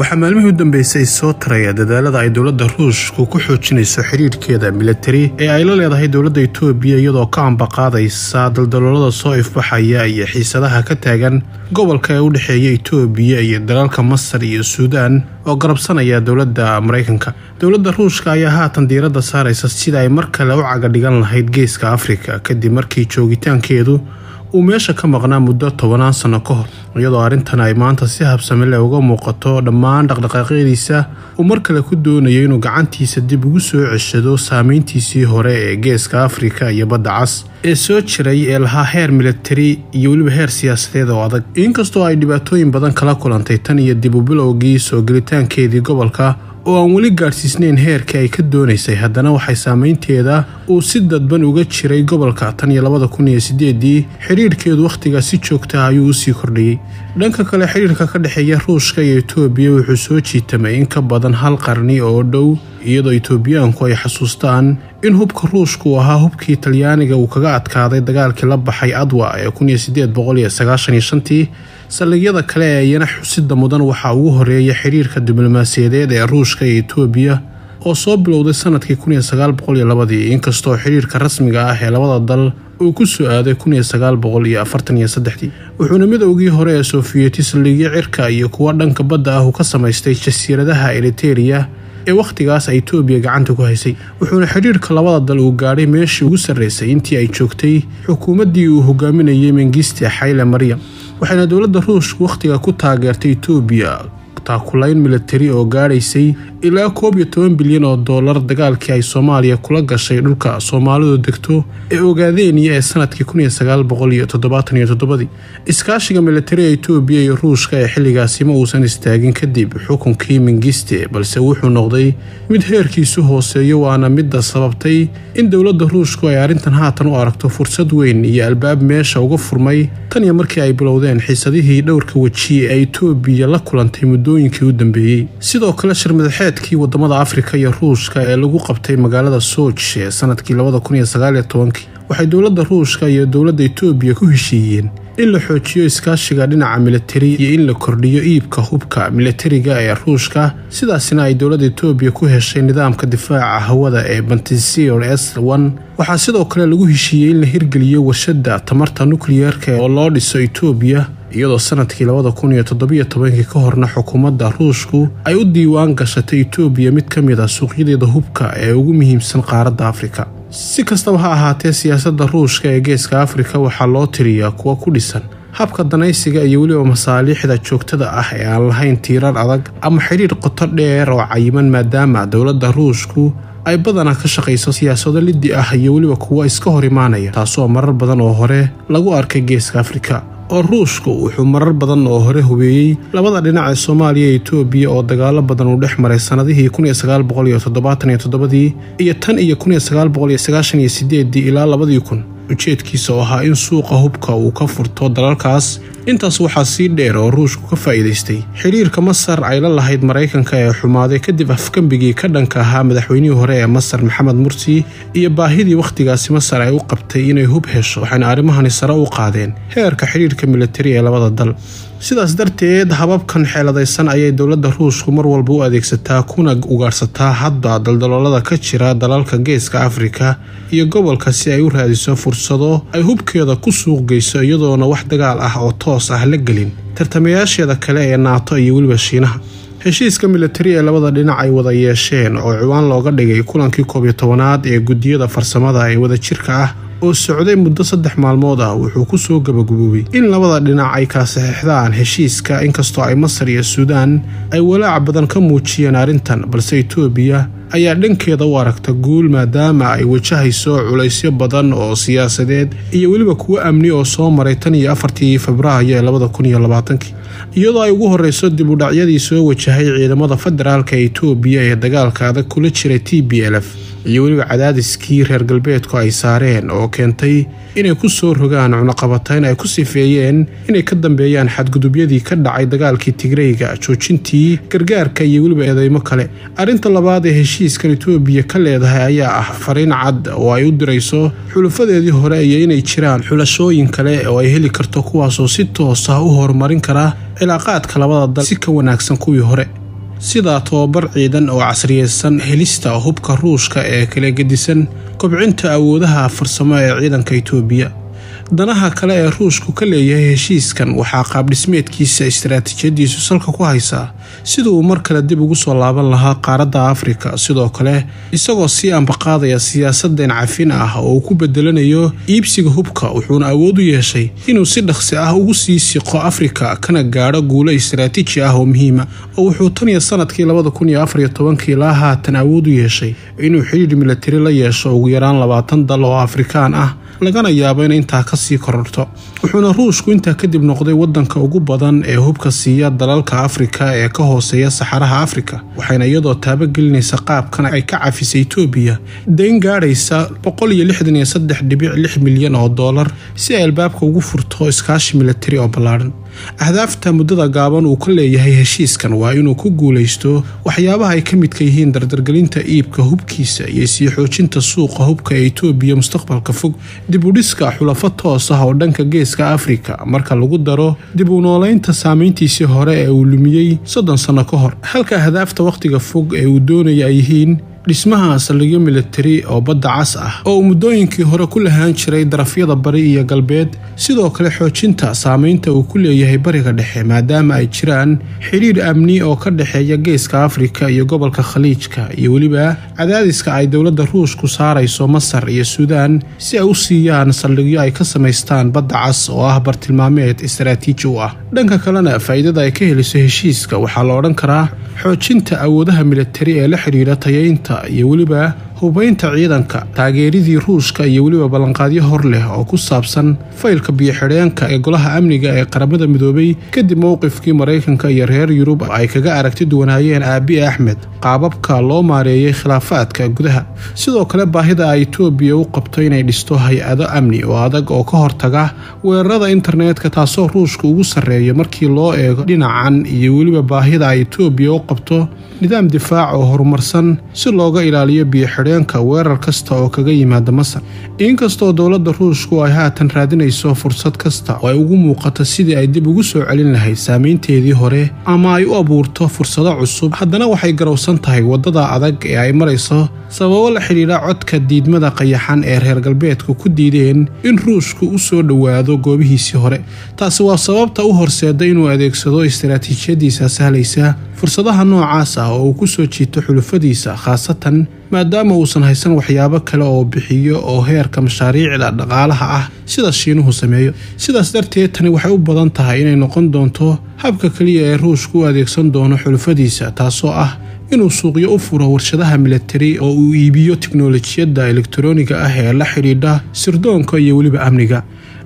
waxaa maalmihii u dambeysay soo taraya dadaalada ay dowladda Ruushku ku xoojinayso xiriirkeeda militari ee ay la leedahay dowladda Itoobiya iyadoo ka ambaqaadaysa daldaloolada soo ifbaxaya iyo xiisadaha ka taagan gobolka ee u dhexeeya Itoobiya iyo dalalka Masar iyo Suudaan oo garabsanaya dowladda Mareykanka. Dowladda Ruushka ayaa haatan diiradda saaraysa sida ay mar kale u caga dhigan lahayd geeska Afrika kadib markii joogitaankeedu uu meesha ka maqnaa muddo 10 sano ka hor, iyadoo arrintan ay maanta si habsami leh uga muuqato dhammaan dhaqdhaqaaqyadiisa uu mar kale ku doonayo inuu gacantiisa dib ugu soo ceshado saameyntiisii hore ee geeska Afrika iyo badda cas ee soo jiray ee lahaa heer militari iyo weliba heer siyaasadeed oo adag. Inkastoo ay dhibaatooyin badan kala kulantay tan iyo dib u bilowgii soo gelitaankeedii gobolka oo aan weli gaarsiisnayn heerkii ay ka doonaysay, haddana waxay saameynteeda uu si dadban uga jiray gobolka tan iyo 2008 xiriirkeedu waqtigaa si joogta ah ayuu u sii kordhiyay. Dhanka kale, xiriirka ka dhexeeya Ruushka iyo Itoobiya wuxuu soo jiitamay in ka badan hal qarni oo dhow, iyadoo Itoobiyaanku ay xasuustaan in hubka Ruushku uu ahaa hubkii Talyaaniga uu kaga adkaaday dagaalkii la baxay Adwa ee 1895. saldhigyada kale ee iyana xusida mudan waxaa ugu horeeya xiriirka diblomaasiyadeed ee Ruushka iyo Itoobiya oo soo bilowday sanadkii 1902, inkastoo xiriirka rasmiga ah ee labada dal uu ku soo aaday 1943. wuxuuna midowgii hore ee Sofiyeeti saldhigyo cirka iyo kuwa dhanka badda ah ka samaystay jasiiradaha Eritrea ee waqtigaas ay Itoobiya gacanta ku haysay. wuxuuna xiriirka labada dal uu gaadhay meeshii ugu sarreysay intii ay joogtay xukuumaddii uu hogaaminayay Mengistu Haile Mariam. waxayna dowladda Ruushku waqtiga ku taageertay Itoobiya taakulayn militari oo gaadhaysay ilaa $11 bilyan dagaalkii ay Soomaaliya kula gashay dhulka Soomaalidu degto ee Ogaadeniya ee sanadkii 1977. iskaashiga militari ee Itoobiya iyo Ruushka ee xilligaasi ma uusan istaagin kadib xukunkii Mengistu, balse wuxuu noqday mid heerkiisu hooseeyo, waana midda sababtay in dowladda Ruushku ay arrintan haatan u aragto fursad weyn iyo albaab meesha uga furmay tan iyo markii ay bilowdeen xiisadihii dhowrka waji ee Itoobiya la kulantay muddooyinkii u dambeeyay. sidoo kale shirmadaxeedkii wadamada Afrika iyo Ruushka ee lagu qabtay magaalada Sochi ee sanadkii 2019 waxay dowladda Ruushka iyo dowladda Itoobiya ku heshiiyeen in la xoojiyo iskaashiga dhinaca militari iyo in la kordhiyo iibka hubka militariga ee Ruushka. sidaasina ay dowladda Itoobiya ku heshay nidaamka difaaca hawada ee Pantsir S1. waxaa sidoo kale lagu heshiiyey in la hirgeliyo warshada tamarta nukliyeerka oo loo dhiso Itoobiya, iyadoo sanadkii 2017 ka horna xukuumadda Ruushku ay u diiwaan gashatay Itoobiya mid ka mid ah suuqyadeeda hubka ee ugu muhiimsan qaaradda Afrika. si kastaba ha ahaatee, siyaasadda Ruushka ee geeska Afrika waxaa loo tiriyaa kuwa ku dhisan habka danaysiga iyo weliba masaalixda joogtada ah ee aan lahayn tiirar adag ama xiriir qoto dheer oo cayiman, maadaama dowladda Ruushku ay badanaa ka shaqayso siyaasado liddi ah iyo weliba kuwa iska hor imaanaya, taasoo marar badan oo hore lagu arkay geeska Afrika. oo Ruushku wuxuu marar badan oo hore hubeeyay labada dhinac ee Soomaaliya iyo Itoobiya oo dagaalo badan u dhex maray sanadihii 1977 iyo tan iyo 1998 ilaa 2000. ujeedkiisa oo ahaa in suuqa hubka uu ka furto dalalkaas. intaas waxaa sii dheer oo Ruushku ka faa'iidaystay xiriirka Masar ay la lahayd Mareykanka ee xumaaday kadib afkambigii ka dhanka ahaa madaxweynihii hore ee Masar Maxamed Mursi iyo baahidii waqtigaasi Masar ay u qabtay inay hub hesho. waxayna arrimahani sare u qaadeen heerka xiriirka militari ee labada dal. sidaas darteed, hababkan xeeladaysan ayay dowladda Ruushku mar walba u adeegsataa kuna ugaarsataa hadba daldaloolada ka jira dalalka geeska Afrika iyo gobolka si ay u raadiso fursado ay hubkeeda ku suuq geyso, iyadoona wax dagaal ah oo toos ah la gelin tartamayaasheeda kale ee NATO iyo weliba Shiinaha. heshiiska militari ee labada dhinac ay wada yeesheen oo ciwaan looga dhigay kulankii 11aad ee gudiyada farsamada ee wada jirka ah oo socday muddo 3 maalmood ah, wuxuu ku soo gabagaboobay in labada dhinac ay kala saxiixdaan heshiiska. inkastoo ay Masar iyo Suudaan ay walaac badan ka muujiyeen arrintan, balse Itoobiya ayaa dhankeeda u aragta guul maadaama ay wajahayso culaysyo badan oo siyaasadeed iyo weliba kuwa amni oo soo maray tan iyo 4 Febraayo 2020, iyadoo ay ugu horeyso dib u dhacyadii soo wajahay ciidamada federaalka ee Itoobiya ee dagaalka adag kula jiray TPLF iyo weliba cadaadiskii reer galbeedku ay saareen oo keentay inay ku soo rogaan cunaqabatayn ay ku sifeeyeen inay ka dambeeyaan xadgudubyadii ka dhacay dagaalkii Tigrayga, joojintii gargaarka iyo weliba eedeymo kale. arrinta labaad ee heshiiska Itoobiya ka leedahay ayaa ah fariin cad oo ay u dirayso xulufadeedii hore iyo inay jiraan xulashooyin kale oo ay heli karto kuwaas oo si toos ah u horumarin kara cilaaqaadka labada dal si ka wanaagsan kuwii hore. sida tababar ciidan oo casriyeysan, helista hubka Ruushka ee kala gedisan, kobcinta awoodaha farsamo ee ciidanka Itoobiya. danaha kale ee Ruushku ka leeyahay heshiiskan waxaa qaab dhismeedkiisa istiraatiijiyadiisu salka ku haysaa sidoo uu mar kale dib ugu soo laaban lahaa qaaradda Afrika, sidoo kale isagoo si ambaqaadaya siyaasadda cafin ah oo ku bedelanayo iibsiga hubka, wuxuuna awood u yeeshay inuu si dhaqsi ah ugu sii siqo Afrika kana gaadho guulo istiraatiiji ah oo muhiim ah. wuxuu tan iyo sanadkii 2014 ilaa haatan awood u yeeshay inuu xiriir militari la yeesho ugu yaraan 20 dal oo Afrikaan ah, lagana yaabo in intaa ka sii kororto. wuxuuna Ruushku intaa kadib noqday wadanka ugu badan ee hubka siiya dalalka Afrika ee ka hooseeya saxaraha Afrika, waxayna iyadoo taabagelinaysa qaabkan ay ka cafisay Itoobiya deyn gaadhaysa 163.6 milyan oo dollar si ay albaabka ugu furto iskaashi militari oo ballaaran. ahdaafta muddada gaaban uu ka leeyahay heshiiskan waa inuu ku guuleysto waxyaabaha ay ka midka yihiin dardargelinta iibka hubkiisa iyo sii xoojinta suuqa hubka ee Itoobiya mustaqbalka fog, dib u dhiska xulafo toos ah oo dhanka geeska Afrika marka lagu daro dib u nooleynta saameyntiisii hore ee uu lumiyay 30 sano ka hor. halka ahdaafta waqtiga fog ee uu doonaya ay yihiin dhismaha saldhigyo militari oo badda cas ah oo muddooyinkii hore ku lahaan jiray darafyada bari iyo galbeed, sidoo kale xoojinta saameynta uu ku leeyahay bariga dhexe maadaama ay jiraan xiriir amni oo ka dhaxeeya geeska Afrika iyo gobolka Khaliijka, iyo weliba cadaadiska ay dowladda Ruushku saarayso Masar iyo Suudaan si ay u siiyaan saldhigyo ay ka samaystaan badda cas oo ah bartilmaameed istiraatiiji u ah. dhanka kalena faa'iidada ay ka heliso heshiiska waxaa la odhan karaa xoojinta awoodaha militari ee la xiriira tayeynta iyo weliba hubaynta ciidanka, taageeridii Ruushka iyo weliba ballanqaadyo hor leh oo ku saabsan faylka biyo-xidheenka ee golaha amniga ee qaramada midoobay kadib mowqifkii Mareykanka iyo reer Yurub ay kaga aragti duwanaayeen Abiy Ahmed qaababka loo maareeyay khilaafaadka gudaha. sidoo kale baahida ay Itoobiya u qabto inay dhisto hay'ado amni oo adag oo ka hortaga weerarada internetka, taasoo Ruushku ugu sareeyo markii loo eego dhinacan, iyo weliba baahida ay Itoobiya u qabto nidaam difaac oo horumarsan si looga ilaaliyo biyo-xidheenka weerar kasta oo kaga yimaada Masar. inkastoo dowladda Ruushku ay haatan raadinayso fursad kasta oo ay ugu muuqato sidii ay dib ugu soo celin lahayd saameynteedii hore ama ay u abuurto fursado cusub, haddana waxay garowsan tahay wadada adag ee ay marayso sababo la xiriira codka diidmada qayaxan ee reer galbeedku ku diideen in Ruushku u soo dhawaado goobihiisii hore. taasi waa sababta u horseeday inuu adeegsado istiraatiijiyadiisa sahlaysa fursadaha noocaas ah oo uu ku soo jiito xulufadiisa, khaasatan maadaama uusan haysan waxyaabo kale oo bixiyo oo heerka mashaariicda dhaqaalaha ah sida Shiinuhu sameeyo. sidaas darteed tani waxay u badan tahay inay noqon doonto habka kaliya ee Ruushku u adeegsan doono xulufadiisa, taasoo ah inuu suuqyo u furo warshadaha militari oo uu iibiyo tiknoolajiyadda elektarooniga ah ee la xiriidha sirdoonka iyo weliba amniga.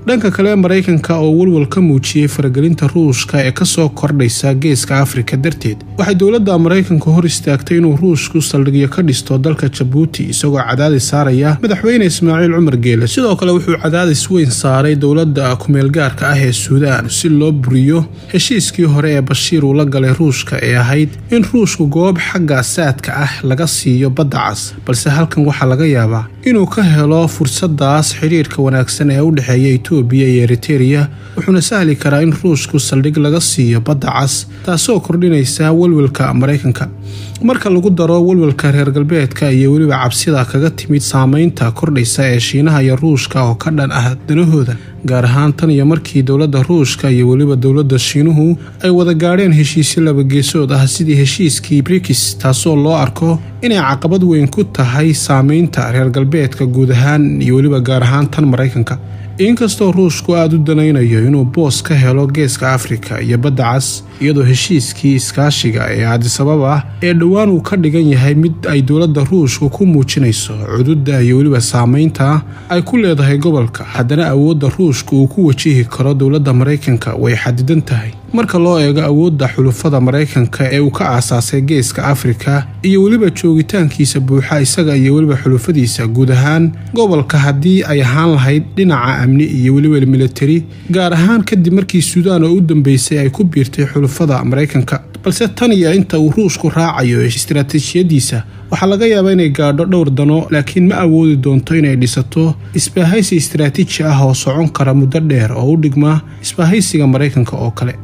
dhanka kale Mareykanka oo walwal ka muujiyay faragelinta Ruushka ee ka soo kordhaysa geeska Afrika darteed, waxay dowladda Mareykanka hor istaagtay inuu Ruushku saldhigyo ka dhisto dalka Djibouti isagoo cadaadis saaraya madaxweyne Ismaaciil Cumar Geele. sidoo kale wuxuu cadaadis weyn saaray dowladda ku-meelgaarka ah ee Suudaan si loo buriyo heshiiskii hore ee Bashiir uu la galay Ruushka ee ahayd in Ruushku goob xagga saadka ah laga siiyo badda cas, balse halkan waxaa laga yaabaa inuu ka helo fursadaas xiriirka wanaagsan ee u dhaxeeya Itoobiya iyo Eritrea, wuxuuna sahli karaa in Ruushku saldhig laga siiyo badda cas, taasoo kordhinaysa walwalka Mareykanka. marka lagu daro walwalka reer galbeedka iyo weliba cabsida kaga timid saameynta kordhaysa ee Shiinaha iyo Ruushka oo ka dhan ah danahooda, gaar ahaan tan iyo markii dowladda Ruushka iyo weliba dowladda Shiinuhu ay wada gaadheen heshiisyo laba geesood ah sidii heshiiskii BRICS, taasoo loo arko inay caqabad weyn ku tahay saameynta reer galbeedka guud ahaan iyo weliba gaar ahaan tan Mareykanka. inkastoo Ruushku aad u danaynayo inuu boos ka helo geeska Afrika iyo badda cas, iyadoo heshiiskii iskaashiga ee Addis Ababa ee dhowaan uu ka dhigan yahay mid ay dowladda Ruushku ku muujinayso cududda iyo weliba saameynta ay ku leedahay gobolka, haddana awoodda Ruushku uu ku wajihi karo dowladda Mareykanka way xadidan tahay marka loo eego awoodda xulufada Mareykanka ee uu ka aasaasay geeska Afrika iyo weliba joogitaankiisa buuxa isaga iyo weliba xulufadiisa guud ahaan gobolka. haddii ay ahaan lahayd dhinaca amni iyo weliba militari, gaar ahaan kadib markii Suudaan oo u dambeysay ay ku biirtay xulufada Mareykanka, balse tan iyo inta uu Ruushku raacayo istiraatiijiyadiisa waxaa laga yaabaa inay gaadho dhowr dano, laakiin ma awoodi doonto inay dhisato isbahaysi istiraatiiji ah oo socon kara muddo dheer oo u dhigma isbahaysiga Mareykanka oo kale.